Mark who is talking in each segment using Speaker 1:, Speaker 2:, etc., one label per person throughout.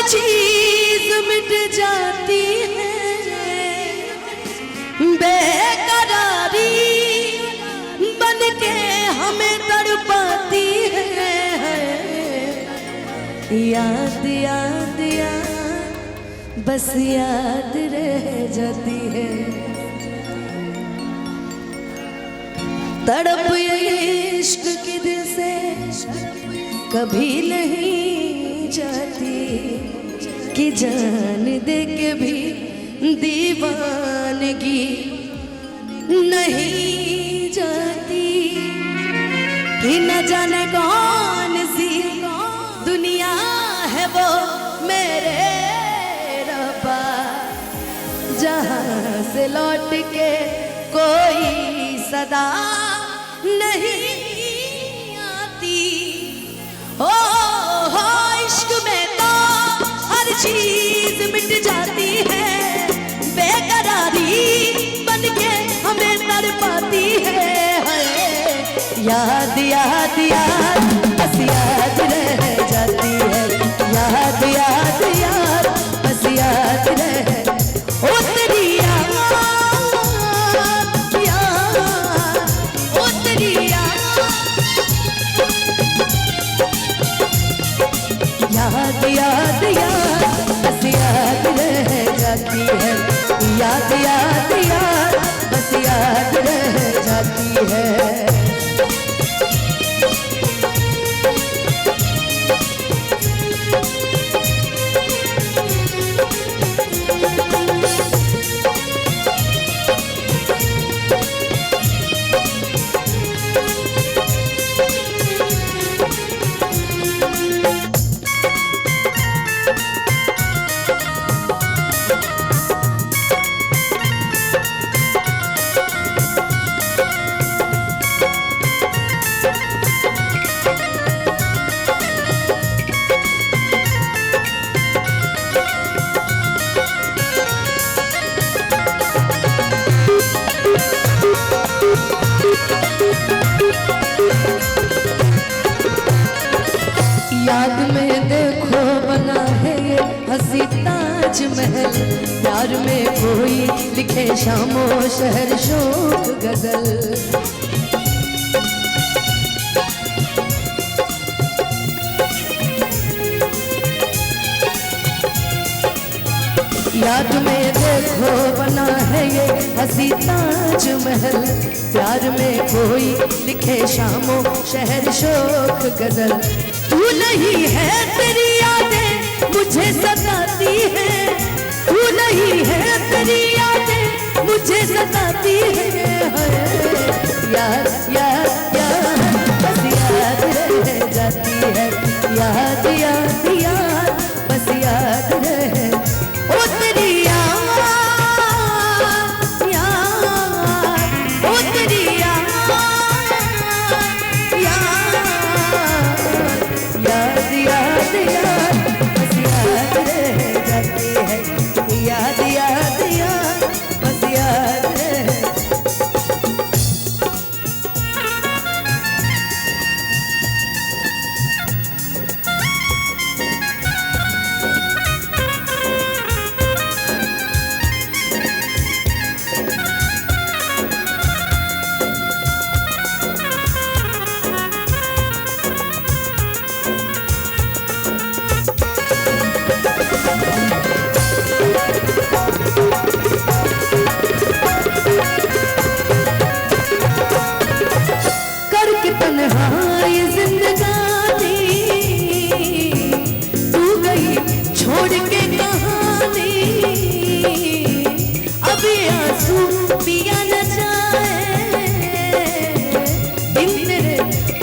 Speaker 1: चीज मिट जाती है, बेकरारी बन के हमें तड़पाती है। याद याद याद बस याद रह जाती है। तड़प ये इश्क की दिल से कभी नहीं जाती, कि जान दे के भी दीवानगी नहीं जाती, कि न जाने कौन सी दुनिया है वो मेरे रब्बा, जहां से लौट के कोई सदा नहीं आती। ओ हो इश्क में तो हर चीज मिट जाती है, बेकरारी बन के हमें तड़पाती है। याद याद याद बस याद रह जाती है, याद याद याद बस याद रह। ओ तेरी याद याद याद बस याद रह जाती है, याद याद याद बस याद रह जाती है। याद में देखो बना है ये हंसी ताजमहल, प्यार में कोई लिखे शामो शहर शोक गजल। याद में देखो बना है ये हंसी ताजमहल, प्यार में कोई लिखे शामो शहर शोक गजल। तू नहीं है तेरी यादें मुझे सताती है, तू नहीं है तेरी यादें मुझे सताती है। याद याद याद बस याद रह जाती है, याद याद याद बस याद रह। ओ तेरी याद याद, ओ तेरी याद याद याद याद बस याद रह जाती है, याद याद याद बस याद रह।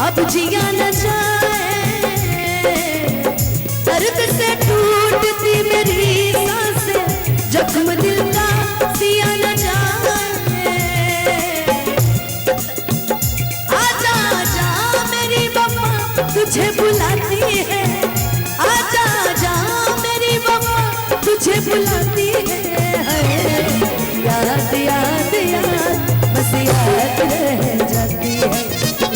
Speaker 1: अब जिया न जाए, दर्द से टूटती मेरी सांसें, जख्म दिल का सिया न जाए। आजा आजा मेरी वफा तुझे बुलाती है, आजा आजा मेरी वफा तुझे बुलाती है। याद याद याद बस याद रह जाती है,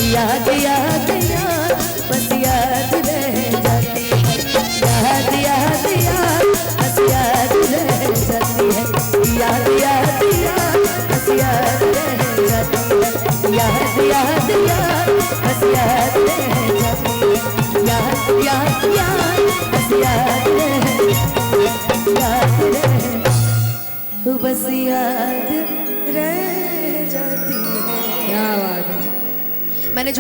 Speaker 1: याद याद याद बस याद रह जाती है, याद याद याद बस याद रह जाती है।
Speaker 2: क्या बात है।
Speaker 1: मैंने